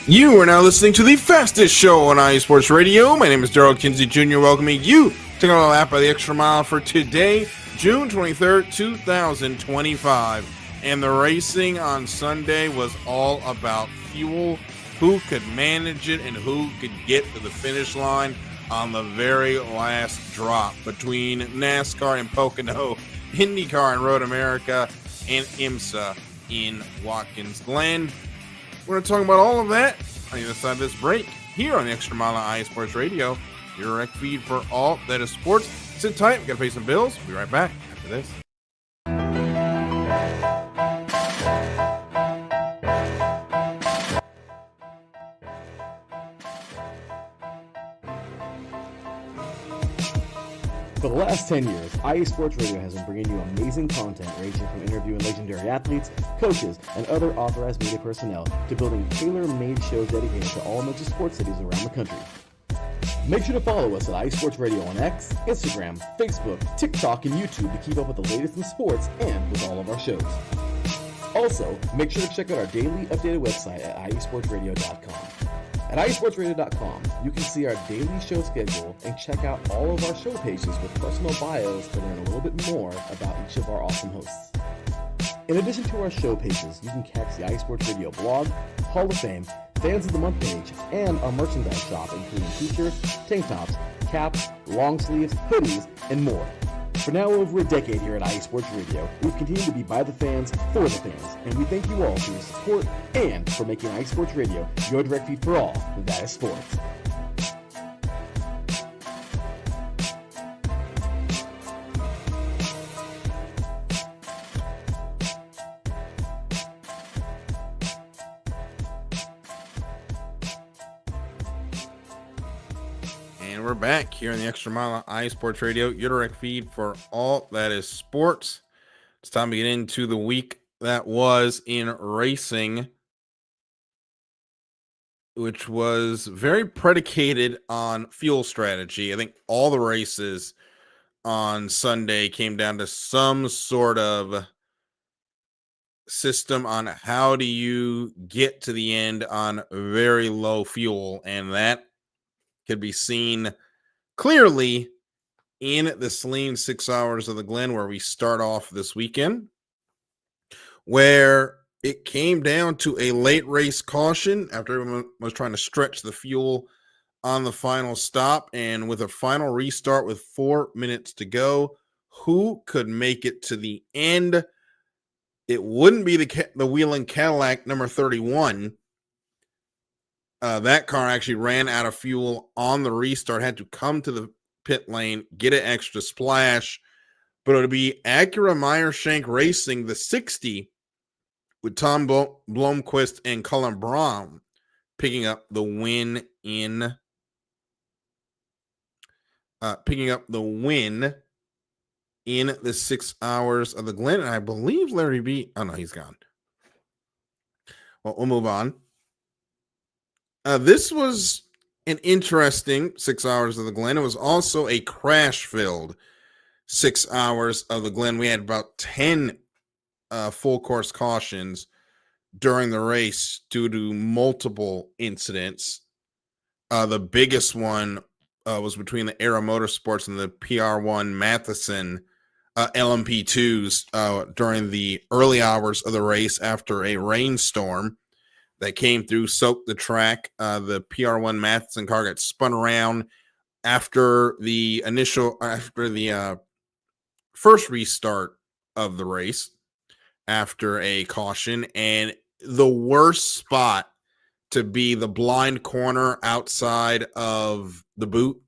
You are now listening to the fastest show on iSports Radio. My name is Darryl Kinsey Jr. welcoming you to go on a lap by the extra mile for today, June 23rd, 2025. And the racing on Sunday was all about fuel, who could manage it and who could get to the finish line on the very last drop between NASCAR and Pocono, IndyCar and Road America, and IMSA in Watkins Glen. We're going to talk about all of that on the other side of this break here on the Extra Mile on iSports Radio, your direct feed for all that is sports. Sit tight. We've got to pay some bills. We'll be right back after this. For the last 10 years, iSports Radio has been bringing you amazing content ranging from interviewing legendary athletes, coaches, and other authorized media personnel to building tailor-made shows dedicated to all major sports cities around the country. Make sure to follow us at iSports Radio on X, Instagram, Facebook, TikTok, and YouTube to keep up with the latest in sports and with all of our shows. Also, make sure to check out our daily updated website at iSportsRadio.com. At iSportsRadio.com, you can see our daily show schedule and check out all of our show pages with personal bios to learn a little bit more about each of our awesome hosts. In addition to our show pages, you can catch the iSports Radio blog, Hall of Fame, Fans of the Month page, and our merchandise shop, including t-shirts, tank tops, caps, long sleeves, hoodies, and more. For now over a decade here at iSports Radio, we've continued to be by the fans, for the fans, and we thank you all for your support and for making iSports Radio your direct feed for all that is sports. And we're back here on the Extra Mile on iSports Radio, your direct feed for all that is sports. It's time to get into the week that was in racing, which was very predicated on fuel strategy. I think all the races on Sunday came down to some sort of system on how do you get to the end on very low fuel, and that could be seen clearly in the Saline 6 Hours of the Glen, where we start off this weekend, where it came down to a late race caution after everyone was trying to stretch the fuel on the final stop. And with a final restart with 4 minutes to go, who could make it to the end? It wouldn't be the Wheeling Cadillac number 31. That car actually ran out of fuel on the restart, had to come to the pit lane, get an extra splash, but it would be Acura Meyershank Racing, the 60, with Tom Blomqvist and Cullen Brown picking up the win in the 6 Hours of the Glen. And I believe Larry B. Oh no, he's gone. Well, we'll move on. This was an interesting 6 Hours of the Glen. It was also a crash-filled 6 Hours of the Glen. We had about 10 full course cautions during the race due to multiple incidents. The biggest one was between the Aero Motorsports and the PR1 Matheson LMP2s during the early hours of the race after a rainstorm that came through, soaked the track. The PR1 Matheson car got spun around after the first restart of the race after a caution. And the worst spot to be the blind corner outside of the boot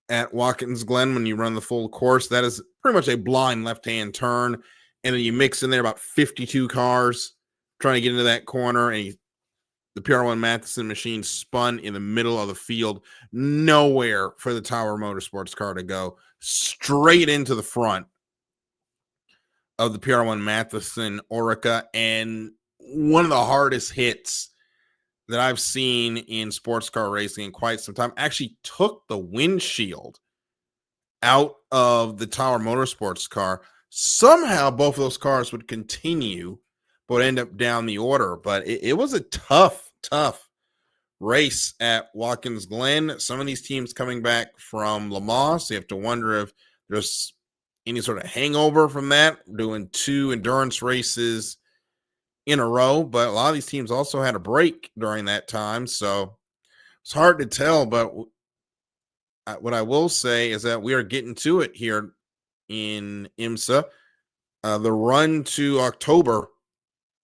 at Watkins Glen when you run the full course. That is pretty much a blind left-hand turn. And then you mix in there about 52 cars trying to get into that corner, and the PR1 Matheson machine spun in the middle of the field. Nowhere for the Tower Motorsports car to go. Straight into the front of the PR1 Matheson Orica, and one of the hardest hits that I've seen in sports car racing in quite some time. Actually took the windshield out of the Tower Motorsports car. Somehow both of those cars would continue, but end up down the order. But it was a tough tough race at Watkins Glen. Some of these teams coming back from Le Mans, so you have to wonder if there's any sort of hangover from that, doing 2 endurance races in a row. But a lot of these teams also had a break during that time, so it's hard to tell. But what I will say is that we are getting to it here in IMSA. The run to October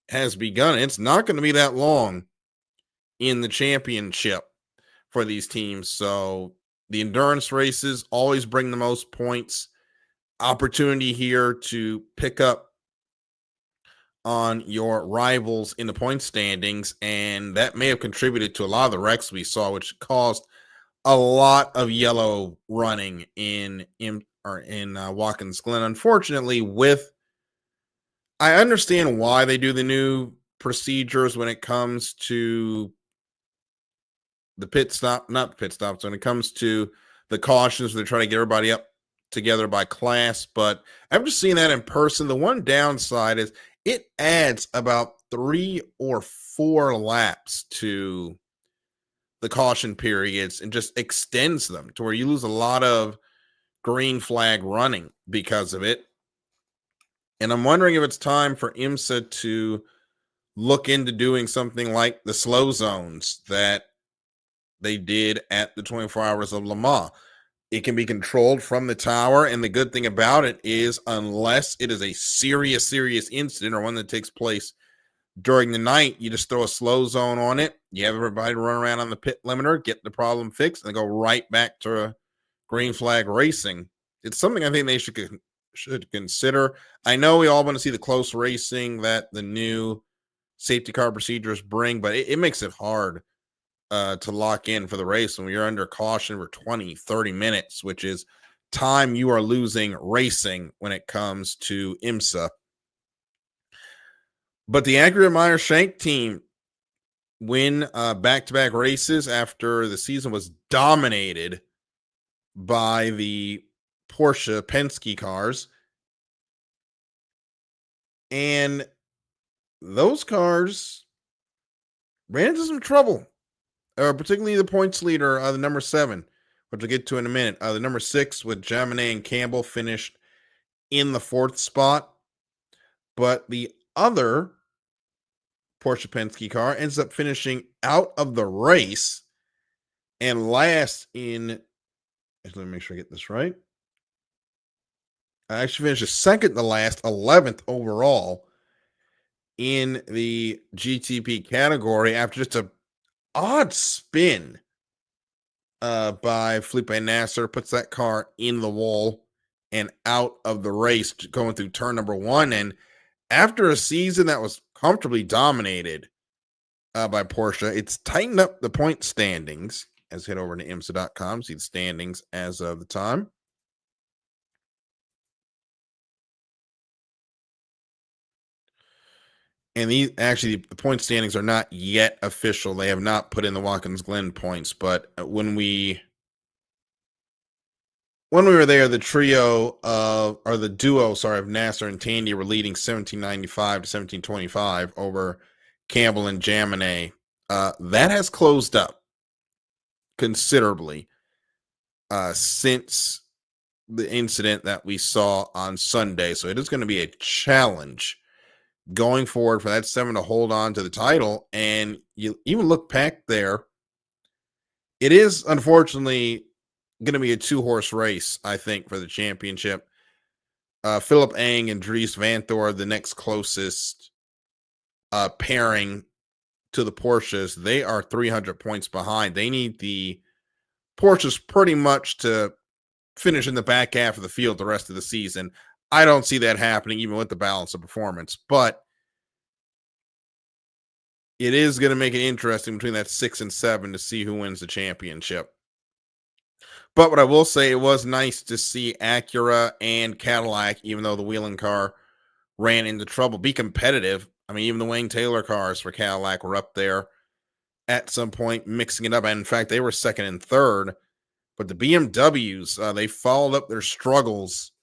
has begun. It's not going to be that long in the championship for these teams. So the endurance races always bring the most points. Opportunity here to pick up on your rivals in the point standings, and that may have contributed to a lot of the wrecks we saw, which caused a lot of yellow running in Watkins Glen. Unfortunately, I understand why they do the new procedures when it comes to the pit stop, not the pit stops, when it comes to the cautions. They're trying to get everybody up together by class, but I've just seen that in person. The one downside is it adds about 3 or 4 laps to the caution periods and just extends them to where you lose a lot of green flag running because of it. And I'm wondering if it's time for IMSA to look into doing something like the slow zones that they did at the 24 Hours of Le Mans. It can be controlled from the tower, and the good thing about it is, unless it is a serious incident or one that takes place during the night, you just throw a slow zone on it. You have everybody run around on the pit limiter, get the problem fixed, and go right back to green flag racing. It's something I think they should consider. I know we all want to see the close racing that the new safety car procedures bring, but it makes it hard to lock in for the race when you're under caution for 20, 30 minutes, which is time you are losing racing when it comes to IMSA. But the Acura Meyer Shank team win back-to-back races after the season was dominated by the Porsche Penske cars. And those cars ran into some trouble. Particularly the points leader, the number 7, which we'll get to in a minute. The number 6 with Jaminet and Campbell finished in the 4th spot. But the other Porsche Penske car ends up finishing out of the race and last in, let me make sure I get this right. I actually finished second to last, 11th overall in the GTP category after just a odd spin by Felipe Nasser, puts that car in the wall and out of the race going through turn number 1. And after a season that was comfortably dominated by Porsche, it's tightened up the point standings. As head over to IMSA.com, see the standings as of the time. And the point standings are not yet official. They have not put in the Watkins Glen points, but when we were there, the duo of Nasser and Tandy were leading 1795 to 1725 over Campbell and Jaminet. That has closed up considerably since the incident that we saw on Sunday. So it is going to be a challenge going forward for that 7 to hold on to the title. And you even look back there, it is unfortunately going to be a 2-horse race, I think, for the championship. Philip Ang and Dries Vanthoor, the next closest pairing to the Porsches. They are 300 points behind. They need the Porsches pretty much to finish in the back half of the field the rest of the season. I don't see that happening even with the balance of performance, but it is going to make it interesting between that 6 and 7 to see who wins the championship. But what I will say, it was nice to see Acura and Cadillac, even though the Whelen car ran into trouble, be competitive. I mean, even the Wayne Taylor cars for Cadillac were up there at some point, mixing it up. And in fact, they were second and third. But the BMWs, they followed up their struggles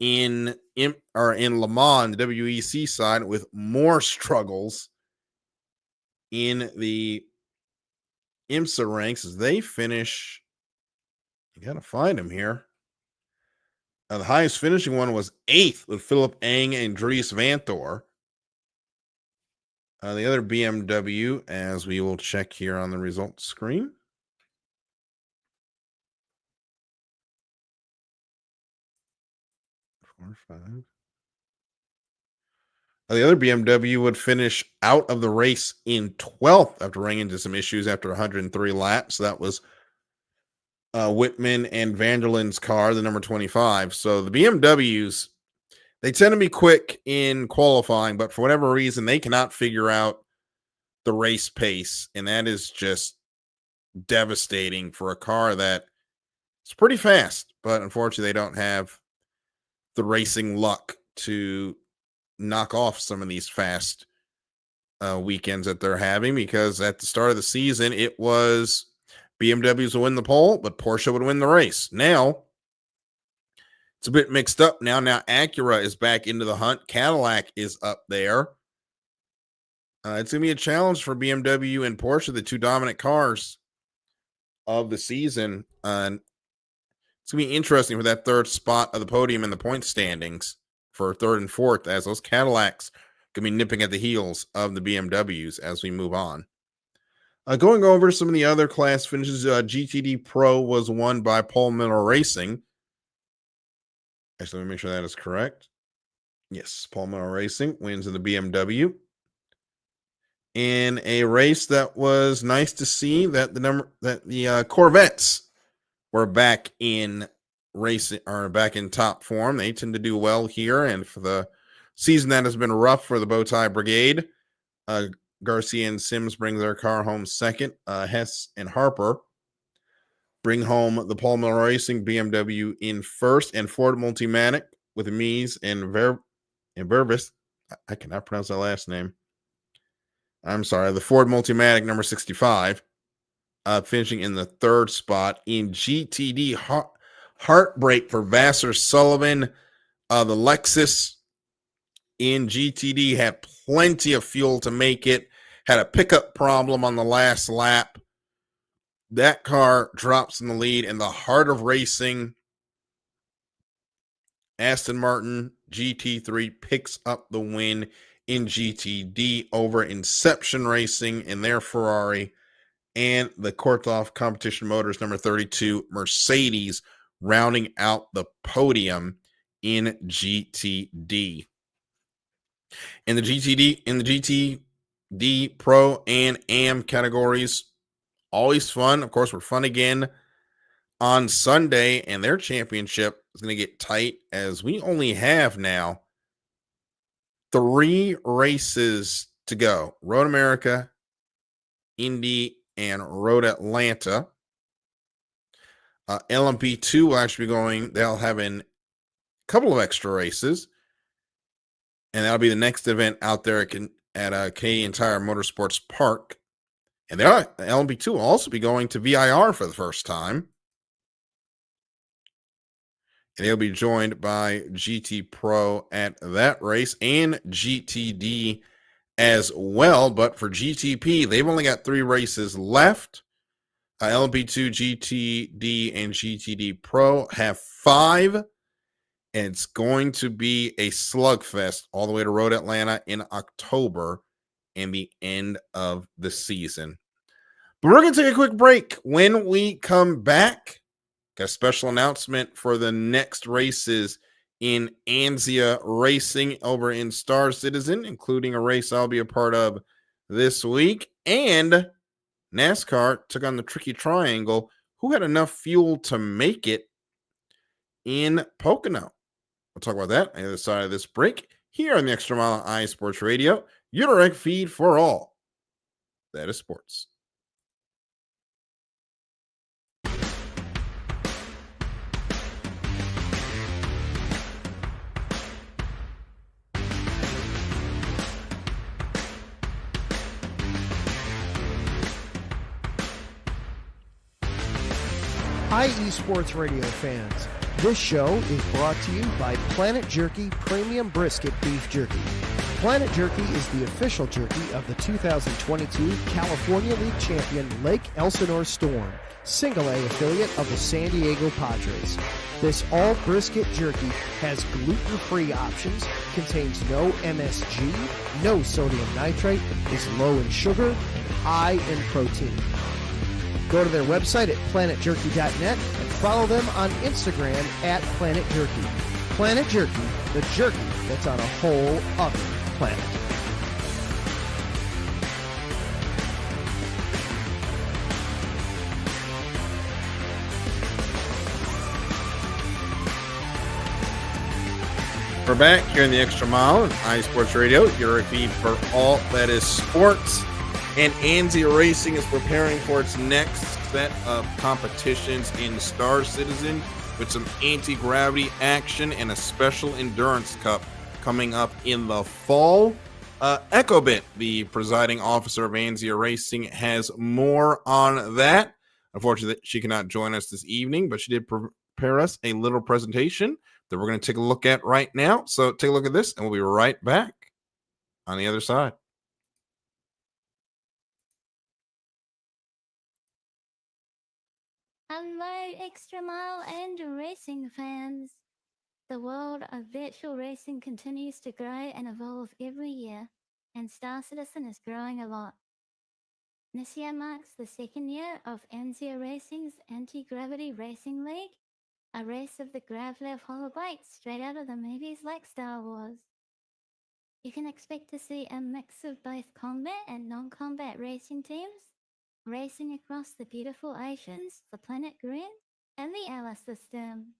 in Le Mans, the WEC side, with more struggles in the IMSA ranks as they finish. You got to find them here. The highest finishing one was 8th with Philip Eng and Dries Vanthor. The other BMW, as we will check here on the results screen. The other BMW would finish out of the race in 12th after running into some issues after 103 laps. So that was Whitman and Vanderland's car, the number 25. So the BMWs, they tend to be quick in qualifying, but for whatever reason, they cannot figure out the race pace. And that is just devastating for a car that is pretty fast, but unfortunately, they don't have the racing luck to knock off some of these fast weekends that they're having, because at the start of the season, it was BMWs would win the pole, but Porsche would win the race. Now, it's a bit mixed up now. Now, Acura is back into the hunt. Cadillac is up there. It's going to be a challenge for BMW and Porsche, the two dominant cars of the season. It's going to be interesting for that third spot of the podium in the point standings for third and fourth, as those Cadillacs going to be nipping at the heels of the BMWs as we move on. Going over some of the other class finishes, GTD Pro was won by Paul Miller Racing. Actually, let me make sure that is correct. Yes, Paul Miller Racing wins in the BMW. In a race that was nice to see that the Corvettes were back in racing, or back in top form. They tend to do well here, and for the season that has been rough for the Bowtie Brigade, Garcia and Sims bring their car home second. Hess and Harper bring home the Paul Miller Racing BMW in first, and Ford Multimatic with Mies and Vervis. I cannot pronounce that last name. I'm sorry. The Ford Multimatic number 65, finishing in the third spot. In GTD, heartbreak for Vassar Sullivan. The Lexus in GTD had plenty of fuel to make it. Had a pickup problem on the last lap. That car drops in the lead in the heart of racing. Aston Martin GT3 picks up the win in GTD over Inception Racing in their Ferrari, and the Korthoff Competition Motors number 32 Mercedes rounding out the podium in GTD. In the GTD Pro and AM categories, always fun. Of course, we're fun again on Sunday, and their championship is going to get tight as we only have now 3 races to go. Road America, Indy, and Road Atlanta. LMP2 will actually be going, they'll have a couple of extra races, and that'll be the next event out there at Canadian Tire Motorsports Park. And LMP2 will also be going to VIR for the first time. And they'll be joined by GT Pro at that race and GTD as well. But for GTP, they've only got 3 races left. LMP2, GTD, and GTD Pro have 5. And it's going to be a slugfest all the way to Road Atlanta in October and the end of the season. But we're going to take a quick break. When we come back, got a special announcement for the next races in Anzia Racing over in Star Citizen, including a race I'll be a part of this week. And NASCAR took on the Tricky Triangle, who had enough fuel to make it in Pocono. We'll talk about that on the other side of this break here on the Extra Mile iSports Radio, your direct feed for all that is sports. Hi, eSports Radio fans. This show is brought to you by Planet Jerky Premium Brisket Beef Jerky. Planet Jerky is the official jerky of the 2022 California League champion Lake Elsinore Storm, Single A affiliate of the San Diego Padres. This all brisket jerky has gluten-free options, contains no MSG, no sodium nitrate, is low in sugar, and high in protein. Go to their website at planetjerky.net and follow them on Instagram at Planet Jerky. Planet Jerky, the jerky that's on a whole other planet. We're back here in the Extra Mile on iSports Radio, your feed for all that is sports. And ANSI Racing is preparing for its next set of competitions in Star Citizen with some anti-gravity action and a special endurance cup coming up in the fall. EchoBit, the presiding officer of ANSI Racing, has more on that. Unfortunately, she cannot join us this evening, but she did prepare us a little presentation that we're going to take a look at right now. So take a look at this, and we'll be right back on the other side. Hello, Extra Mile and racing fans. The world of virtual racing continues to grow and evolve every year, and Star Citizen is growing a lot. This year marks the second year of ANSI Racing's Anti-Gravity Racing League, a race of the Gravlev holobytes straight out of the movies like Star Wars. You can expect to see a mix of both combat and non-combat racing teams, racing across the beautiful oceans, the planet Green, and the Alice system.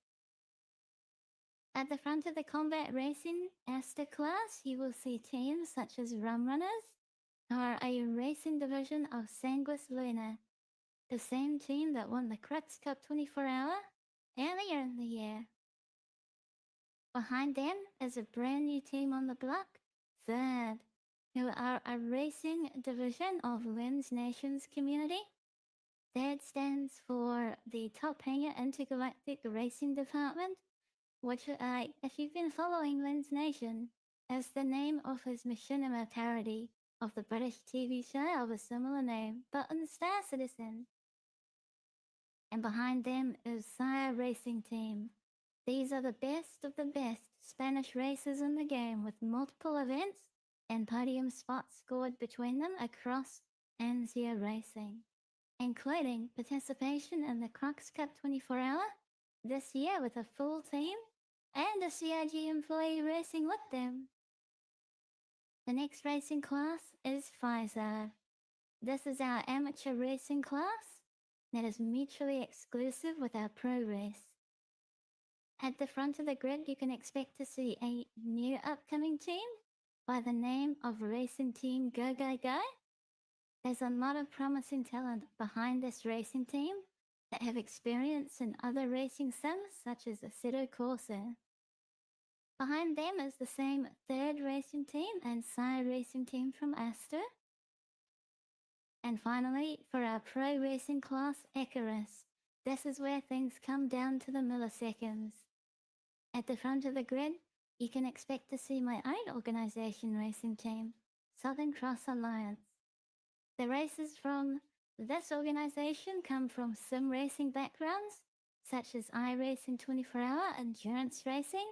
At the front of the combat racing Aster class, you will see teams such as Rum Runners, who are a racing division of Sanguis Luna, the same team that won the Crux Cup 24-hour earlier in the year. Behind them is a brand new team on the block, Third, who are a racing division of Lens Nations community. Third stands for the Top Hanger Intergalactic Racing Department, which, if you've been following Lens Nation, is the name of his machinima parody of the British TV show of a similar name, but in Star Citizen. And behind them is Sire Racing Team. These are the best of the best Spanish racers in the game, with multiple events and podium spots scored between them across ANSI Racing, including participation in the Crux Cup 24-hour this year with a full team and a CIG employee racing with them. The next racing class is Pfizer. This is our amateur racing class that is mutually exclusive with our pro race. At the front of the grid, you can expect to see a new upcoming team by the name of Racing Team Go Go Go. There's a lot of promising talent behind this racing team that have experience in other racing sims such as Assetto Corsa. Behind them is the same Third Racing Team and Sire Racing Team from Aster. And finally, for our pro racing class, Icarus. This is where things come down to the milliseconds. At the front of the grid, you can expect to see my own organization racing team, Southern Cross Alliance. The racers from this organization come from sim racing backgrounds, such as iRacing 24-hour endurance racing,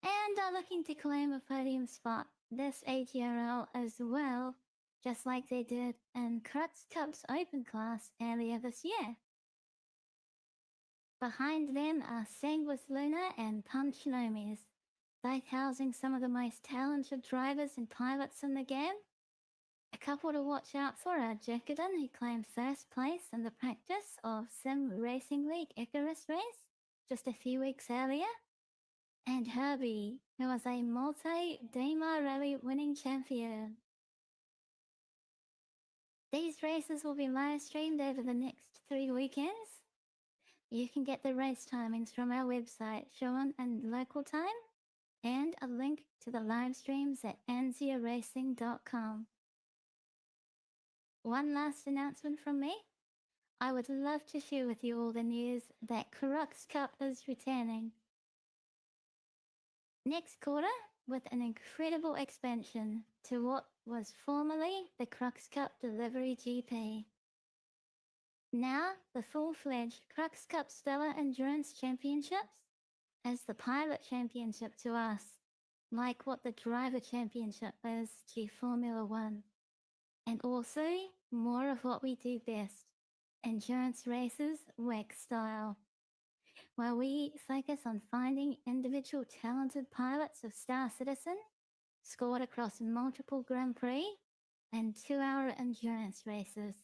and are looking to claim a podium spot this AGRL as well, just like they did in Crux Cup's Open class earlier this year. Behind them are Sanguis Luna and Punch Nomis, both housing some of the most talented drivers and pilots in the game. A couple to watch out for are Jekiden, who claimed first place in the practice of Sim Racing League Icarus race just a few weeks earlier, and Herbie, who was a multi-Dema Rally winning champion. These races will be live streamed over the next 3 weekends. You can get the race timings from our website, shown in local time, and a link to the live streams at ansiaracing.com. One last announcement from me. I would love to share with you all the news that Crux Cup is returning. Next quarter, with an incredible expansion to what was formerly the Crux Cup Delivery GP. Now, the full-fledged Crux Cup Stellar Endurance Championships as the Pilot Championship to us, like what the Driver Championship is to Formula One. And also, more of what we do best, endurance races WEC style, while we focus on finding individual talented pilots of Star Citizen scored across multiple Grand Prix and 2-hour endurance races.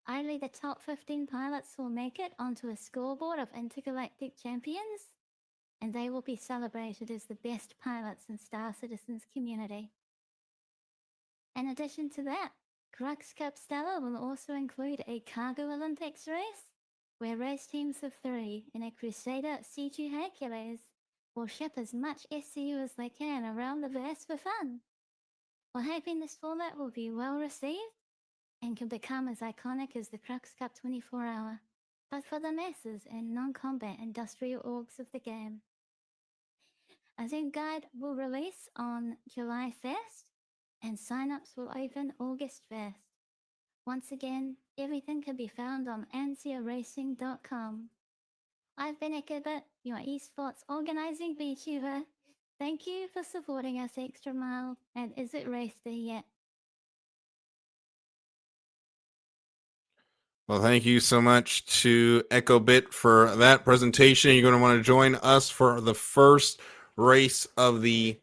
Only the top 15 pilots will make it onto a scoreboard of intergalactic champions, and they will be celebrated as the best pilots in Star Citizen's community. In addition to that, Crux Cup Stellar will also include a Cargo Olympics race, where race teams of 3 in a Crusader C2 Hercules will ship as much SCU as they can around the verse for fun. We're hoping this format will be well received and can become as iconic as the Crux Cup 24-hour, but for the masses and non-combat industrial orgs of the game. A Zoom guide will release on July 1st, and sign-ups will open August 1st. Once again, everything can be found on ansiaracing.com. I've been Ekibit, your esports organizing VTuber. Thank you for supporting us extra mile, and is it race day yet? Well, thank you so much to EchoBit for that presentation. You're going to want to join us for the first race of the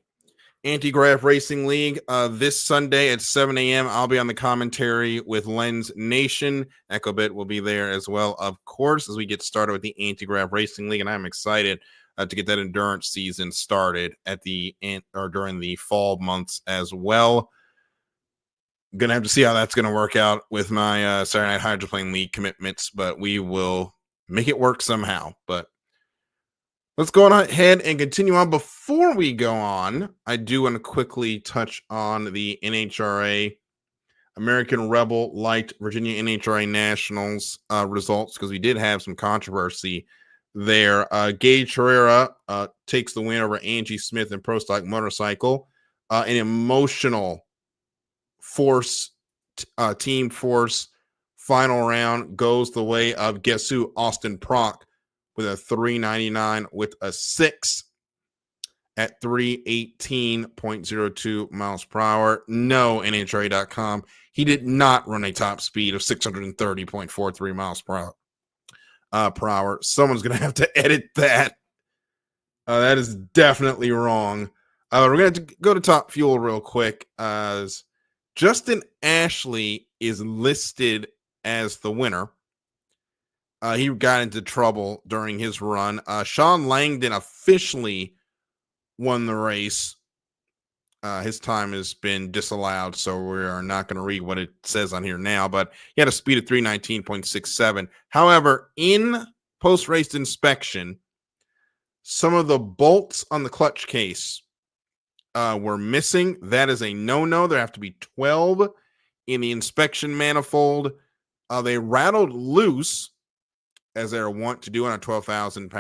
Anti-Graph Racing League this Sunday at 7 a.m. I'll be on the commentary with Lens Nation. EchoBit will be there as well, of course, as we get started with the Anti-Graph Racing League, and I'm excited to get that endurance season started at during the fall months as well. Gonna have to see how that's gonna work out with my Saturday Night Hydroplane League commitments, but we will make it work somehow. But let's go on ahead and continue on. Before we go on, I do want to quickly touch on the NHRA American Rebel Light Virginia NHRA Nationals results, because we did have some controversy there. Gage Herrera takes the win over Angie Smith in Pro Stock Motorcycle. An emotional team force final round goes the way of, guess who, Austin Prock, with a 399 with a 6 at 318.02 miles per hour. No, NHRA.com. He did not run a top speed of 630.43 miles per hour. Someone's going to have to edit that. That is definitely wrong. We're going to have to go to Top Fuel real quick, as Justin Ashley is listed as the winner. He got into trouble during his run. Sean Langdon officially won the race. His time has been disallowed, so we are not going to read what it says on here now, but he had a speed of 319.67. However, in post-race inspection, some of the bolts on the clutch case were missing. That is a no-no. There have to be 12 in the inspection manifold. They rattled loose, as they're wont to do on a 12,000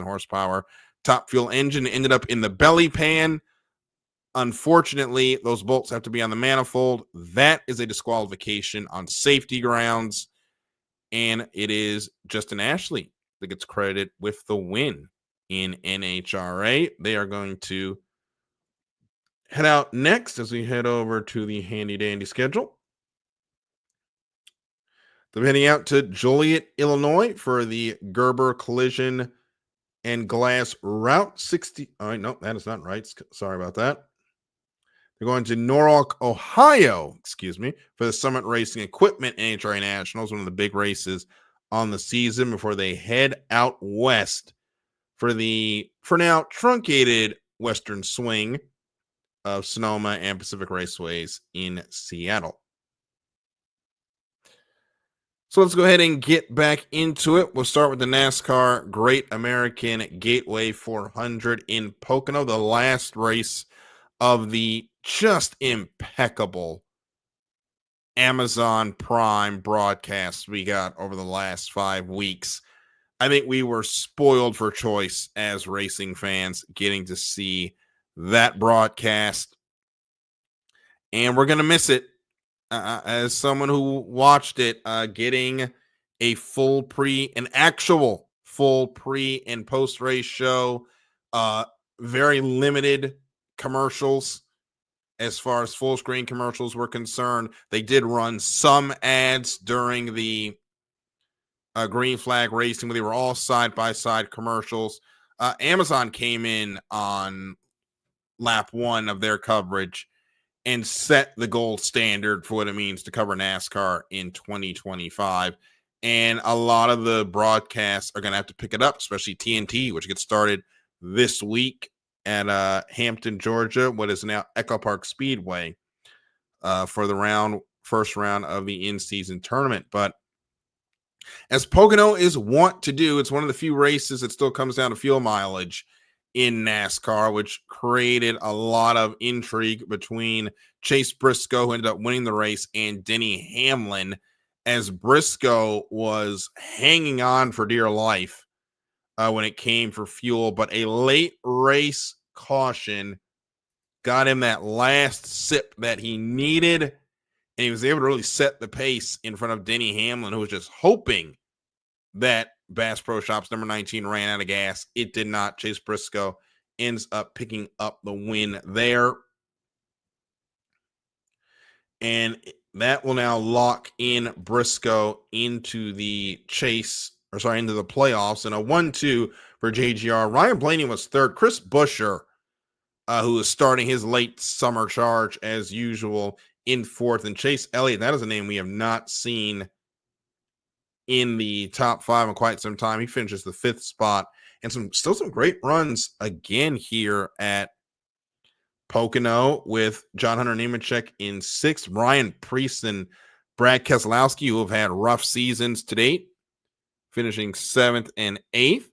horsepower Top Fuel engine. Ended up in the belly pan. Unfortunately, those bolts have to be on the manifold. That is a disqualification on safety grounds, and it is Justin Ashley that gets credited with the win in NHRA. They are going to head out next as we head over to the handy dandy schedule. They're heading out to Joliet, Illinois for the Gerber Collision and Glass Route 60. All right, no, that is not right. Sorry about that. They're going to Norwalk, Ohio, for the Summit Racing Equipment NHRA Nationals, one of the big races on the season, before they head out west for the, for now, truncated Western Swing of Sonoma and Pacific Raceways in Seattle. So let's go ahead and get back into it. We'll start with the NASCAR Great American Gateway 400 in Pocono, the last race of the just impeccable Amazon Prime broadcasts we got over the last 5 weeks. I think we were spoiled for choice as racing fans getting to see that broadcast, and we're going to miss it. As someone who watched it, getting an actual full pre and post race show, very limited commercials as far as full screen commercials were concerned. They did run some ads during the green flag racing, but they were all side by side commercials. Amazon came in on lap one of their coverage and set the gold standard for what it means to cover NASCAR in 2025. And a lot of the broadcasts are going to have to pick it up, especially TNT, which gets started this week at Hampton, Georgia, what is now Echo Park Speedway, for the first round of the in-season tournament. But as Pocono is wont to do, it's one of the few races that still comes down to fuel mileage in NASCAR, which created a lot of intrigue between Chase Briscoe, who ended up winning the race, and Denny Hamlin, as Briscoe was hanging on for dear life when it came for fuel. But a late race caution got him that last sip that he needed, and he was able to really set the pace in front of Denny Hamlin, who was just hoping that Bass Pro Shops number 19 ran out of gas. It did not. Chase Briscoe ends up picking up the win there. And that will now lock in Briscoe into the into the playoffs. And a 1-2 for JGR. Ryan Blaney was third. Chris Buescher, who is starting his late summer charge as usual, in fourth. And Chase Elliott, that is a name we have not seen in the top five in quite some time. He finishes the fifth spot, and still some great runs again here at Pocono, with John Hunter Nemechek in sixth, Ryan Priest and Brad Keselowski, who have had rough seasons to date, finishing seventh and eighth.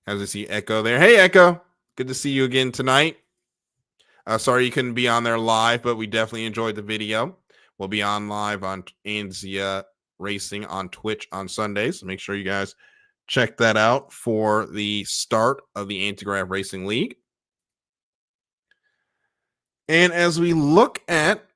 As I see Echo there. Hey, Echo. Good to see you again tonight. Sorry you couldn't be on there live, but we definitely enjoyed the video. We'll be on live on Anzia Racing on Twitch on Sundays. So make sure you guys check that out for the start of the Antigraph Racing League. And as we look at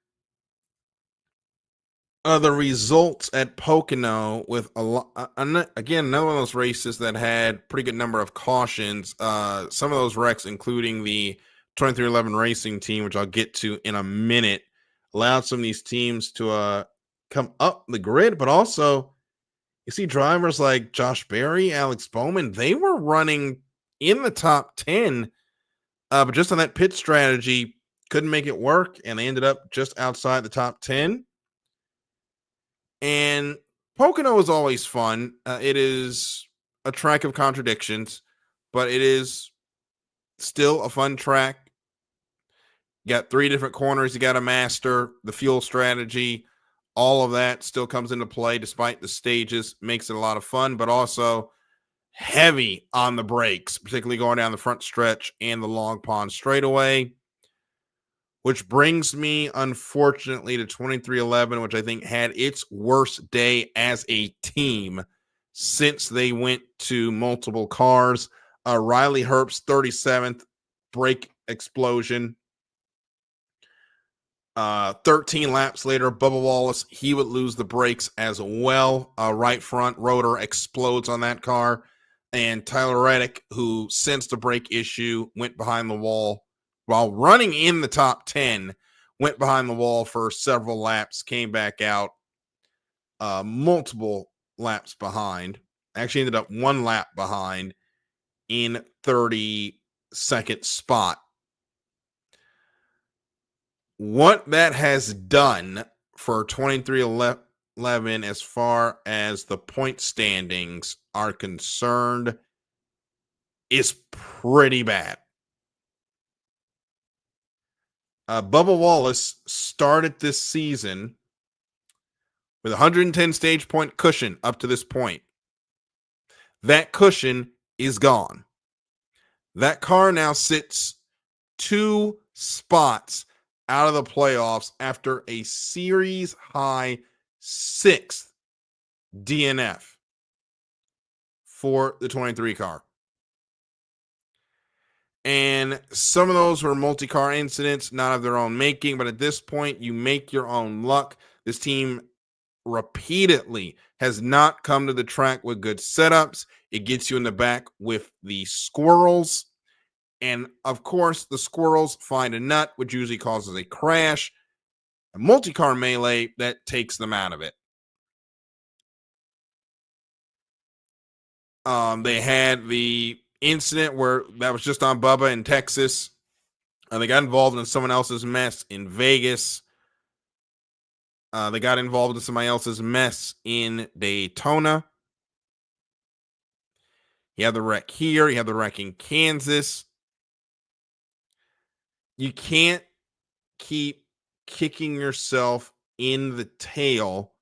the results at Pocono, with again, another one of those races that had pretty good number of cautions. Some of those wrecks, including the 2311 Racing team, which I'll get to in a minute, allowed some of these teams to come up the grid. But also, you see drivers like Josh Berry, Alex Bowman, they were running in the top 10, but just on that pit strategy, couldn't make it work, and they ended up just outside the top 10. And Pocono is always fun. It is a track of contradictions, but it is still a fun track. You got three different corners you got to master. The fuel strategy, all of that still comes into play despite the stages. Makes it a lot of fun, but also heavy on the brakes, particularly going down the front stretch and the Long Pond straightaway. Which brings me, unfortunately, to 2311, which I think had its worst day as a team since they went to multiple cars. Riley Herbst's 37th brake explosion. 13 laps later, Bubba Wallace, he would lose the brakes as well. Right front rotor explodes on that car. And Tyler Reddick, who sensed the brake issue, went behind the wall while running in the top 10, went behind the wall for several laps, came back out multiple laps behind. Actually ended up one lap behind in 32nd spot. What that has done for 2311 as far as the point standings are concerned is pretty bad. Bubba Wallace started this season with 110 stage point cushion up to this point. That cushion is gone. That car now sits 2 spots out of the playoffs after a series high 6th DNF. for the 23 car. And some of those were multi-car incidents, not of their own making, but at this point, you make your own luck. This team repeatedly has not come to the track with good setups. It gets you in the back with the squirrels. And of course, the squirrels find a nut, which usually causes a crash. A multi-car melee that takes them out of it. They had the incident where that was just on Bubba in Texas. They got involved in someone else's mess in Vegas. They got involved in somebody else's mess in Daytona. You have the wreck here. You have the wreck in Kansas. You can't keep kicking yourself in the tail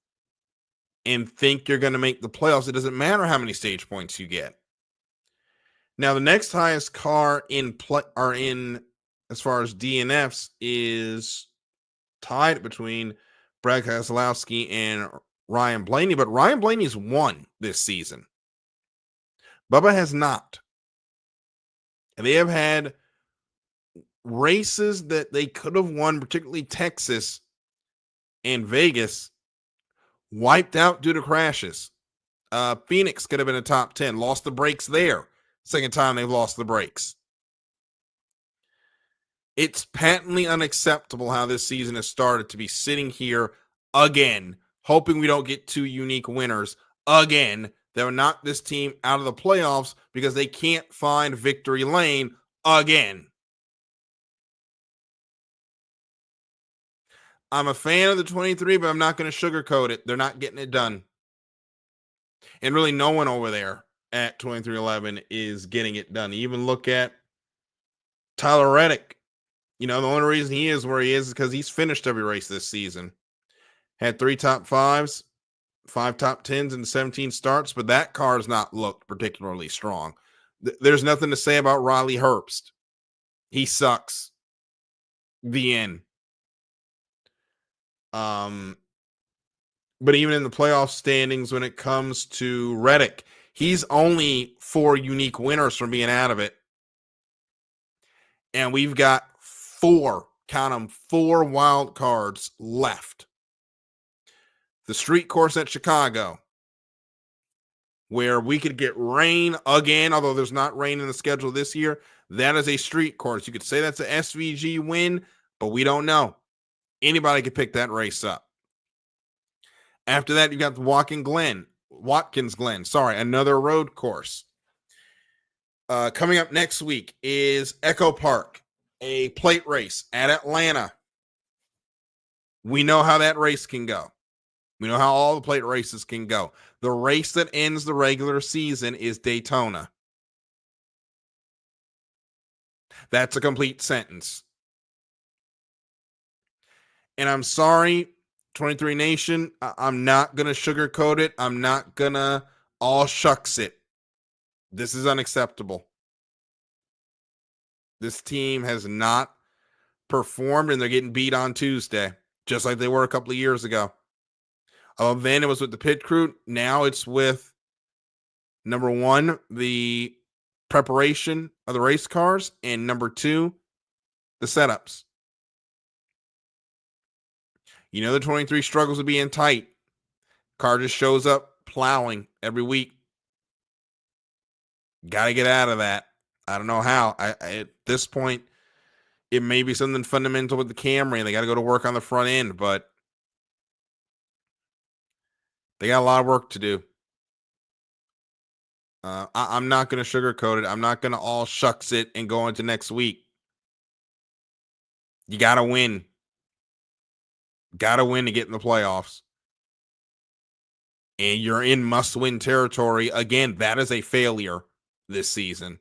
and think you're going to make the playoffs. It doesn't matter how many stage points you get. Now, the next highest car in as far as DNFs is tied between Brad Keselowski and Ryan Blaney, but Ryan Blaney's won this season. Bubba has not. And they have had races that they could have won, particularly Texas and Vegas, wiped out due to crashes. Phoenix could have been a top 10, lost the brakes there. Second time they've lost the brakes. It's patently unacceptable how this season has started to be sitting here again, hoping we don't get two unique winners again that will knock this team out of the playoffs because they can't find victory lane again. I'm a fan of the 23, but I'm not going to sugarcoat it. They're not getting it done. And really no one over there at 2311 is getting it done. Even look at Tyler Reddick. You know, the only reason he is where he is because he's finished every race this season. Had 3 top 5s, 5 top 10s, and 17 starts, but that car has not looked particularly strong. There's nothing to say about Riley Herbst. He sucks. The end. But even in the playoff standings, when it comes to Reddick, he's only 4 unique winners from being out of it. And we've got 4, count them, 4 wild cards left. The street course at Chicago, where we could get rain again, although there's not rain in the schedule this year. That is a street course. You could say that's a SVG win, but we don't know. Anybody could pick that race up. After that, you got the Watkins Glen, another road course. Coming up next week is Echo Park, a plate race at Atlanta. We know how that race can go. We know how all the plate races can go. The race that ends the regular season is Daytona. That's a complete sentence. And I'm sorry, 23 Nation, I'm not going to sugarcoat it. I'm not going to all shucks it. This is unacceptable. This team has not performed, and they're getting beat on Tuesday, just like they were a couple of years ago. Then it was with the pit crew. Now it's with, number 1, the preparation of the race cars, and number 2, the setups. You know the 23 struggles with being tight. Car just shows up plowing every week. Got to get out of that. I don't know how. At this point, it may be something fundamental with the Camry, and they got to go to work on the front end, but they got a lot of work to do. I'm not going to sugarcoat it. I'm not going to all shucks it and go into next week. You got to win. Got to win to get in the playoffs. And you're in must-win territory. Again, that is a failure this season.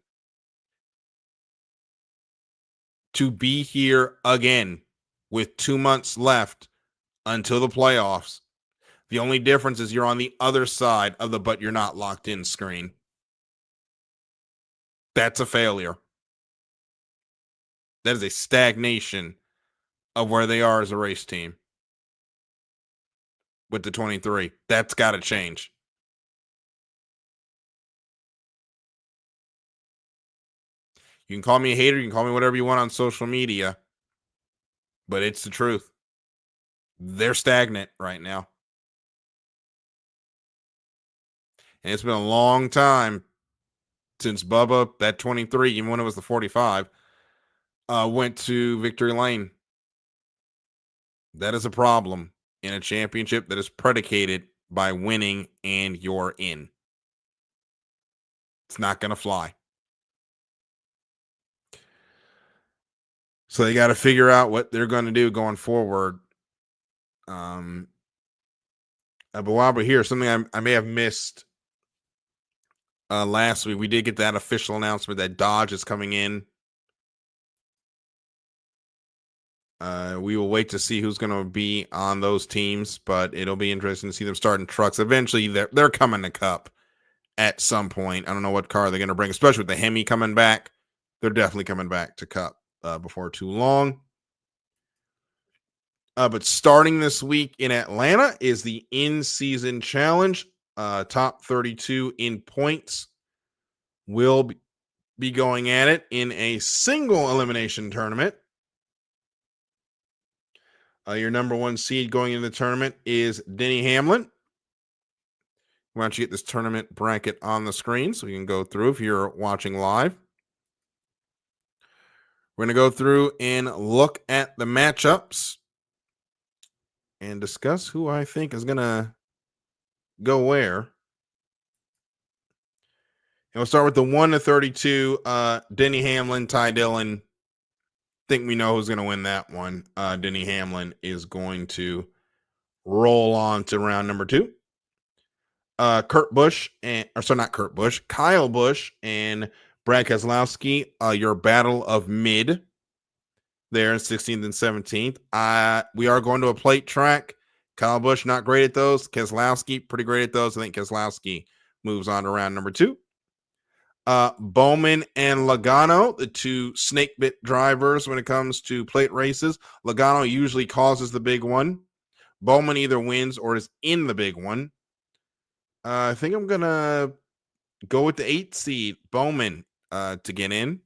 To be here again with 2 months left until the playoffs. The only difference is you're on the other side of the but you're not locked in screen. That's a failure. That is a stagnation of where they are as a race team. With the 23. That's got to change. You can call me a hater. You can call me whatever you want on social media. But it's the truth. They're stagnant right now. And it's been a long time since Bubba, that 23, even when it was the 45, went to victory lane. That is a problem in a championship that is predicated by winning and you're in. It's not going to fly. So they got to figure out what they're going to do going forward. But while we're here, something I may have missed last week, we did get that official announcement that Dodge is coming in. We will wait to see who's going to be on those teams, but it'll be interesting to see them starting trucks. Eventually, they're coming to Cup at some point. I don't know what car they're going to bring, especially with the Hemi coming back. They're definitely coming back to Cup before too long. But starting this week in Atlanta is the in-season challenge. Top 32 in points will be going at it in a single elimination tournament. Your number one seed going into the tournament is Denny Hamlin. Why don't you get this tournament bracket on the screen so you can go through if you're watching live. We're going to go through and look at the matchups and discuss who I think is going to go where. And we'll start with the 1 to 32. Denny Hamlin, Ty Dillon. Think we know who's going to win that one. Denny Hamlin is going to roll on to round number 2. Kyle Busch and Brad Keselowski, your battle of mid there in 16th and 17th. We are going to a plate track. Kyle Busch, not great at those. Keselowski, pretty great at those. I think Keselowski moves on to round number 2. Bowman and Logano, the two snake bit drivers when it comes to plate races. Logano usually causes the big one. Bowman either wins or is in the big one. I think I'm going to go with the 8 seed, Bowman, to get in.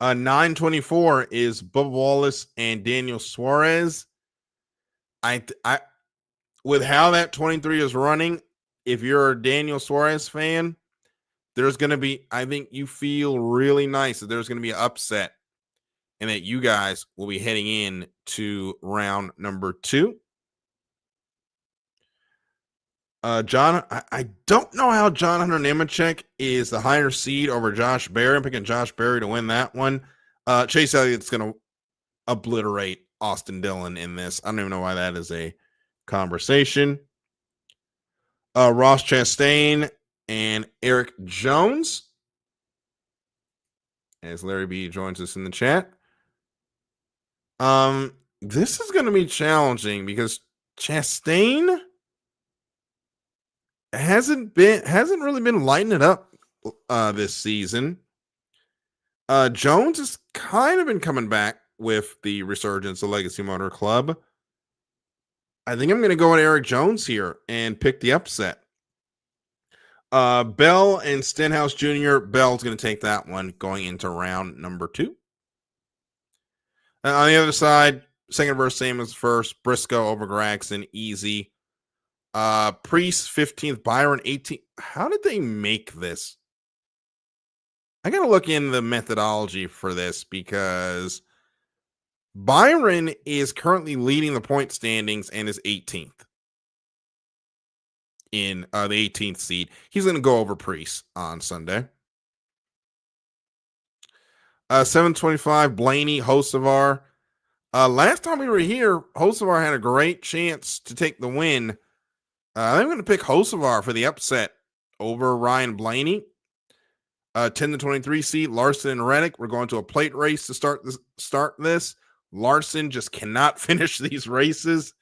924 is Bubba Wallace and Daniel Suarez. I with how that 23 is running, if you're a Daniel Suarez fan, there's going to be, I think you feel really nice that there's going to be an upset and that you guys will be heading in to round number 2. John, I don't know how John Hunter Nemechek is the higher seed over Josh Berry. I'm picking Josh Berry to win that one. Chase Elliott's going to obliterate Austin Dillon in this. I don't even know why that is a conversation. Ross Chastain and Eric Jones, as Larry B joins us in the chat. This is going to be challenging because Chastain hasn't really been lighting it up this season. Jones has kind of been coming back with the resurgence of Legacy Motor Club. I think I'm going to go with Eric Jones here and pick the upset. Bell and Stenhouse Jr. Bell's going to take that one going into round number 2. On the other side, second versus same as first. Briscoe over Gragson, easy. Priest 15th, Byron 18th. How did they make this? I got to look in the methodology for this because Byron is currently leading the point standings and is 18th in the 18th seed. He's going to go over Priest on Sunday. 725, Blaney, Hocevar. Last time we were here, Hocevar had a great chance to take the win. I'm going to pick Hocevar for the upset over Ryan Blaney. 10 to 23 seed, Larson and Reddick. We're going to a plate race to start this. Larson just cannot finish these races.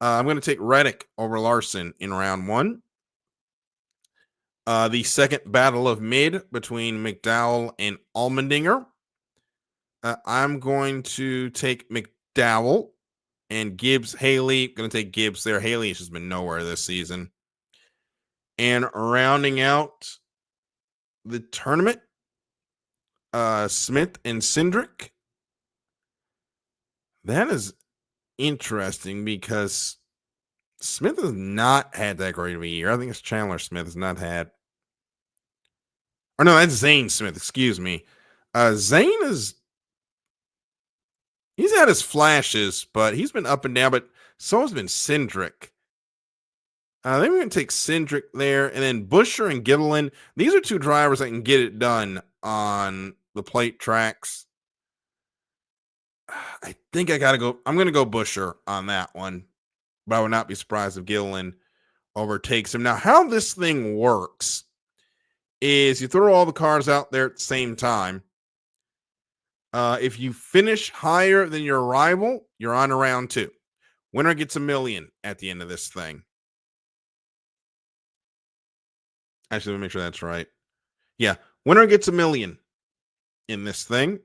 I'm going to take Reddick over Larson in round 1. The second battle of mid between McDowell and Allmendinger. I'm going to take McDowell and Gibbs, Haley. Going to take Gibbs there. Haley has just been nowhere this season. And rounding out the tournament, Smith and Cindric. That is interesting because Smith has not had that great of a year. I think it's Chandler Smith has not had. Or no, that's Zane Smith. Excuse me. Zane he's had his flashes, but he's been up and down. But so has been Cindric. Then we're going to take Cindric there, and then Busher and Gittlin. These are two drivers that can get it done on the plate tracks. I think I got to go. I'm going to go Busher on that one, but I would not be surprised if Gittlin overtakes him. Now, how this thing works is you throw all the cars out there at the same time. If you finish higher than your rival, you're on to round 2. Winner gets $1 million at the end of this thing. Actually, let me make sure that's right. Yeah, winner gets $1 million in this thing.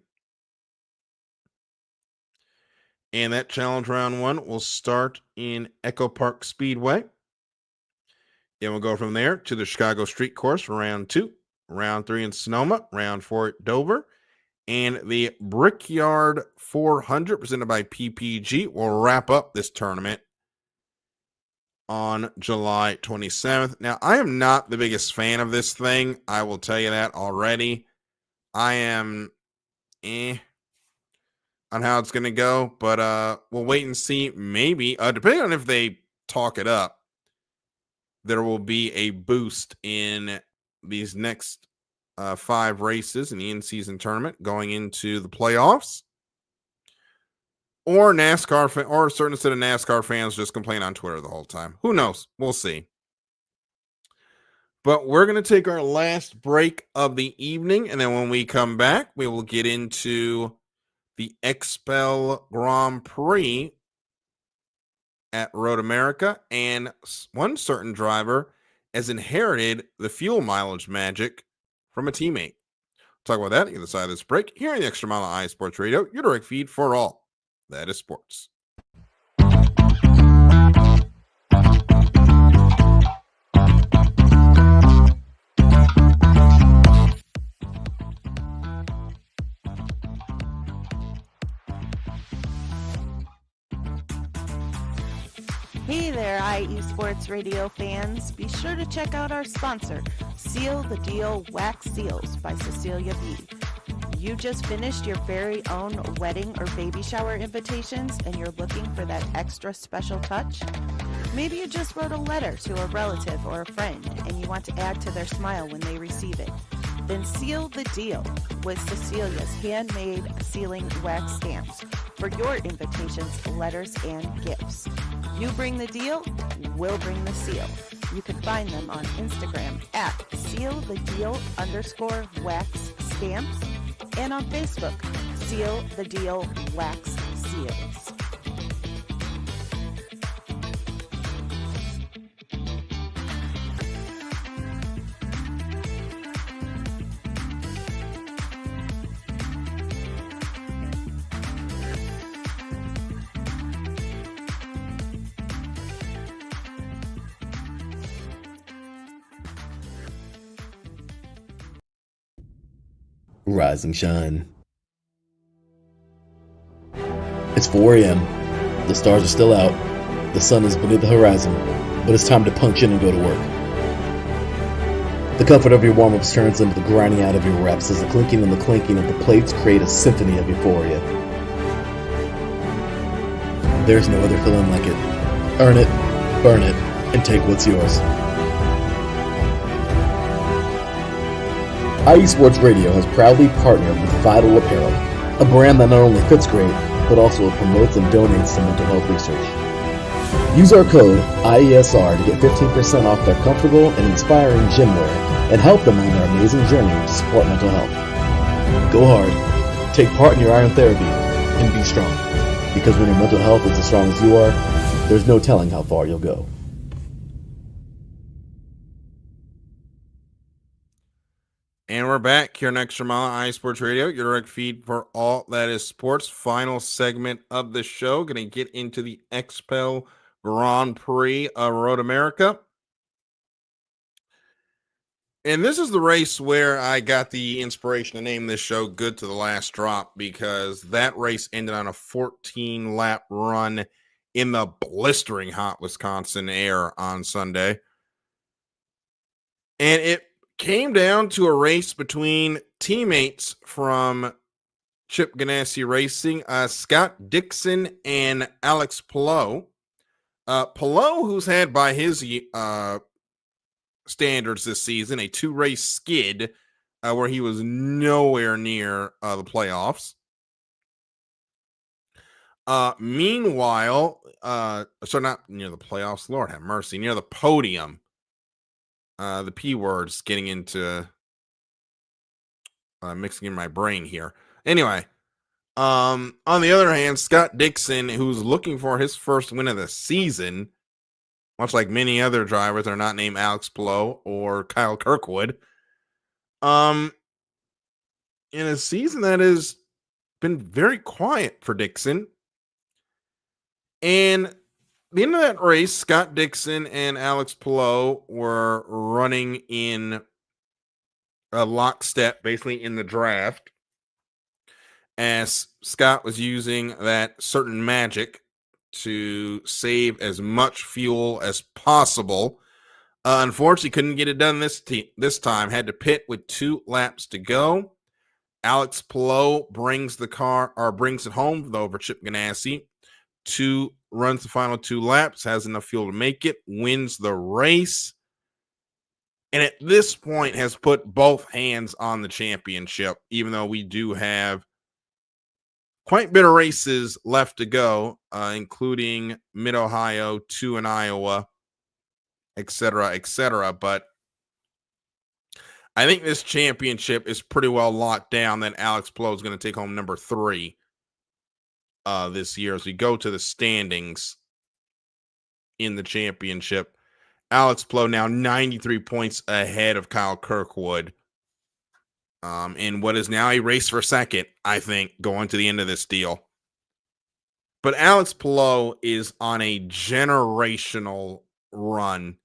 And that challenge round 1 will start in Echo Park Speedway. Then we'll go from there to the Chicago Street Course for round 2, round 3 in Sonoma, round 4 at Dover, and the Brickyard 400 presented by PPG will wrap up this tournament on July 27th. Now, I am not the biggest fan of this thing. I will tell you that already. I am on how it's going to go, but we'll wait and see. Maybe, depending on if they talk it up, there will be a boost in these next 5 races in the in-season tournament going into the playoffs. Or NASCAR or a certain set of NASCAR fans just complain on Twitter the whole time. Who knows? We'll see. But we're going to take our last break of the evening, and then when we come back, we will get into the XPEL Grand Prix at Road America, and one certain driver has inherited the fuel mileage magic from a teammate. Talk about that on the other side of this break here in the Extra Mile on iSports Radio, your direct feed for all that is sports. Hey there, IE Sports Radio fans. Be sure to check out our sponsor, Seal the Deal Wax Seals by Cecilia B. You just finished your very own wedding or baby shower invitations and you're looking for that extra special touch? Maybe you just wrote a letter to a relative or a friend and you want to add to their smile when they receive it. Then seal the deal with Cecilia's handmade sealing wax stamps for your invitations, letters, and gifts. You bring the deal, we'll bring the seal. You can find them on Instagram at sealthedeal_wax stamps and on Facebook, Seal the Deal Wax Seals. Rise and shine. It's 4 a.m. The stars are still out. The sun is beneath the horizon, but it's time to punch in and go to work. The comfort of your warm-ups turns into the grinding out of your reps as the clinking and the clanking of the plates create a symphony of euphoria. There's no other feeling like it. Earn it, burn it, and take what's yours. IE Sports Radio has proudly partnered with Vital Apparel, a brand that not only fits great, but also promotes and donates to mental health research. Use our code IESR to get 15% off their comfortable and inspiring gym wear and help them on their amazing journey to support mental health. Go hard, take part in your iron therapy, and be strong. Because when your mental health is as strong as you are, there's no telling how far you'll go. And we're back here on Extra Mile iSports Radio, your direct feed for all that is sports. Final segment of the show. Going to get into the XPEL Grand Prix of Road America. And this is the race where I got the inspiration to name this show Good to the Last Drop, because that race ended on a 14-lap run in the blistering hot Wisconsin air on Sunday. And it came down to a race between teammates from Chip Ganassi Racing, Scott Dixon and Alex Palou. Palou, who's had by his standards this season a 2-race skid where he was nowhere near the playoffs. Meanwhile, so not near the playoffs, Lord have mercy, near the podium. The P words getting into mixing in my brain here. Anyway, on the other hand, Scott Dixon, who's looking for his first win of the season, much like many other drivers are not named Alex Palou or Kyle Kirkwood, in a season that has been very quiet for Dixon. And the end of that race, Scott Dixon and Alex Palou were running in a lockstep, basically in the draft, as Scott was using that certain magic to save as much fuel as possible. Unfortunately, couldn't get it done this time. Had to pit with 2 laps to go. Alex Palou brings it home though over Chip Ganassi. Runs the final 2 laps, has enough fuel to make it, wins the race, and at this point has put both hands on the championship, even though we do have quite a bit of races left to go, including Mid-Ohio, 2 in Iowa, etc., etc. But I think this championship is pretty well locked down that Alex Palou is going to take home number 3 this year. As we go to the standings in the championship, Alex Palou now 93 points ahead of Kyle Kirkwood in what is now a race for second, I think, going to the end of this deal. But Alex Palou is on a generational run,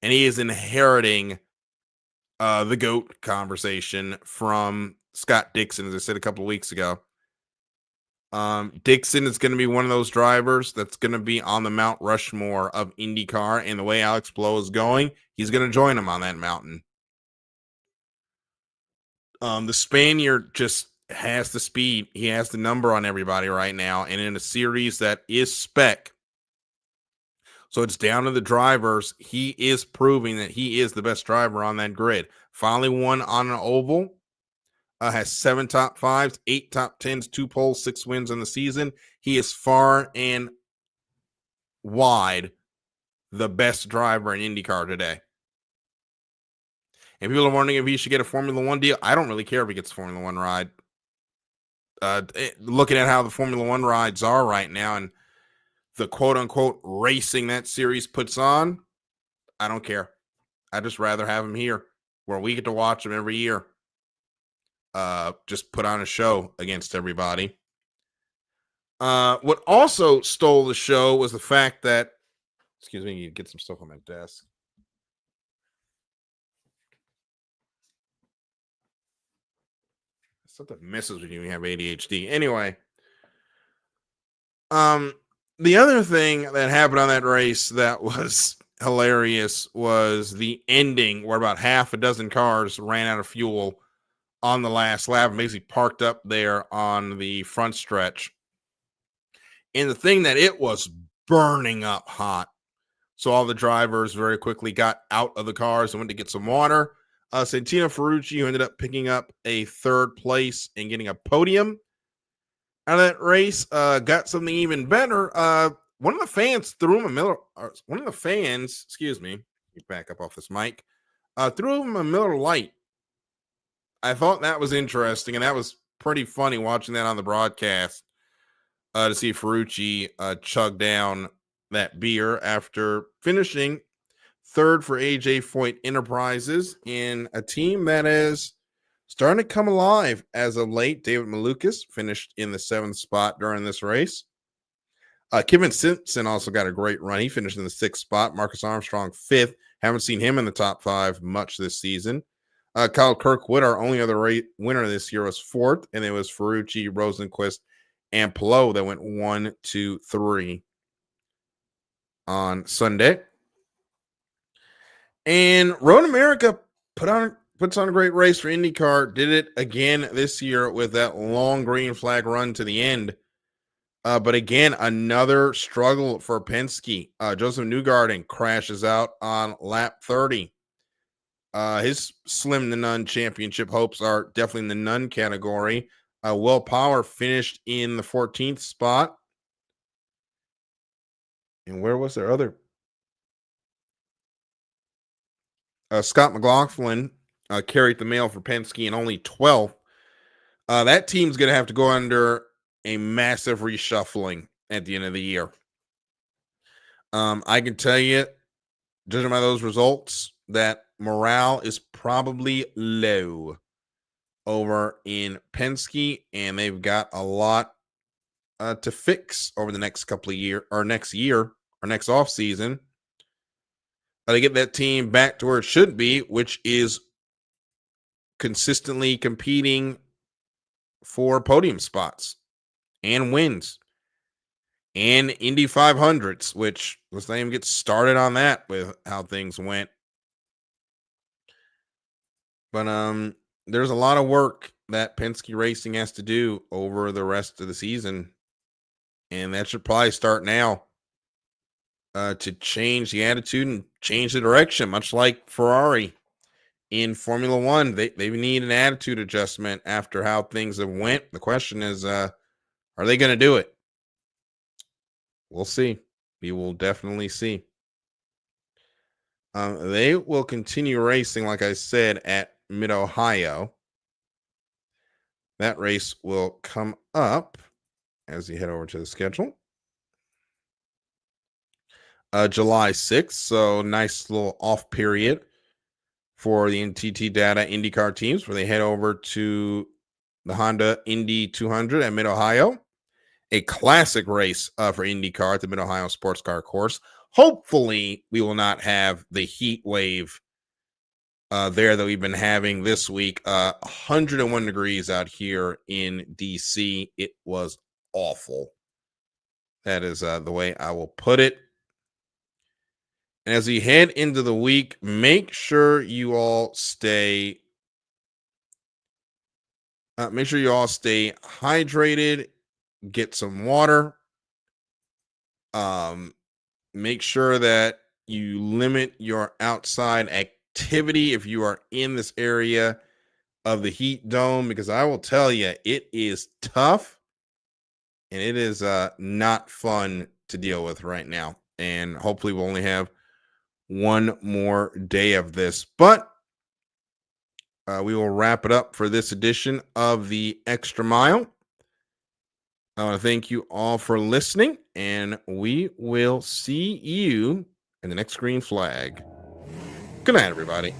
and he is inheriting the GOAT conversation from Scott Dixon, as I said a couple of weeks ago. Dixon is going to be one of those drivers that's going to be on the Mount Rushmore of IndyCar, and the way Alex Palou is going, he's going to join him on that mountain. The Spaniard just has the speed. He has the number on everybody right now, and in a series that is spec, so it's down to the drivers. He is proving that he is the best driver on that grid. Finally won on an oval. Has 7 top 5s, 8 top 10s, 2 poles, 6 wins in the season. He is far and wide the best driver in IndyCar today. And people are wondering if he should get a Formula One deal. I don't really care if he gets a Formula One ride. Looking at how the Formula One rides are right now and the quote-unquote racing that series puts on, I don't care. I'd just rather have him here where we get to watch him every year. Just put on a show against everybody. What also stole the show was the fact that, excuse me, you get some stuff on my desk. Something misses when you have ADHD. Anyway, the other thing that happened on that race that was hilarious was the ending, where about half a dozen cars ran out of fuel on the last lap and basically parked up there on the front stretch. And the thing that it was burning up hot. So all the drivers very quickly got out of the cars and went to get some water. Santino Ferrucci, who ended up picking up a 3rd place and getting a podium out of that race, got something even better. One of the fans threw him excuse me, back up off this mic, threw him a Miller Lite. I thought that was interesting, and that was pretty funny watching that on the broadcast to see Ferrucci chug down that beer after finishing 3rd for AJ Foyt Enterprises in a team that is starting to come alive as of late. David Malukas finished in the 7th spot during this race. Kevin Simpson also got a great run. He finished in the 6th spot. Marcus Armstrong 5th. Haven't seen him in the top 5 much this season. Kyle Kirkwood, our only other winner this year, was 4th, and it was Ferrucci, Rosenquist, and Pelot that went 1, 2, 3 on Sunday. And Road America puts on a great race for IndyCar. Did it again this year with that long green flag run to the end. But again, another struggle for Penske. Joseph Newgarden crashes out on lap 30. His Slim to None championship hopes are definitely in the none category. Will Power finished in the 14th spot. And where was their other? Scott McLaughlin carried the mail for Penske in only 12th. That team's going to have to go under a massive reshuffling at the end of the year. I can tell you, judging by those results, that morale is probably low over in Penske, and they've got a lot to fix over the next couple of years, or next year, or next off season. To get that team back to where it should be, which is consistently competing for podium spots and wins and Indy 500s, which let's not even get started on that with how things went. But there's a lot of work that Penske Racing has to do over the rest of the season, and that should probably start now to change the attitude and change the direction, much like Ferrari in Formula One. They need an attitude adjustment after how things have went. The question is, are they going to do it? We'll see. We will definitely see. They will continue racing, like I said, at Mid-Ohio. That race will come up as you head over to the schedule. July 6th, so nice little off period for the NTT Data IndyCar teams where they head over to the Honda Indy 200 at Mid-Ohio. A classic race for IndyCar at the Mid-Ohio Sports Car Course. Hopefully, we will not have the heat wave there that we've been having this week. 101 degrees out here in DC. It was awful. That is the way I will put it. And as we head into the week, make sure you all stay hydrated, get some water. Make sure that you limit your outside activity if you are in this area of the heat dome, because I will tell you, it is tough and it is not fun to deal with right now. And hopefully we'll only have one more day of this, but we will wrap it up for this edition of the Extra Mile. I want to thank you all for listening, and we will see you in the next green flag. Good night, everybody.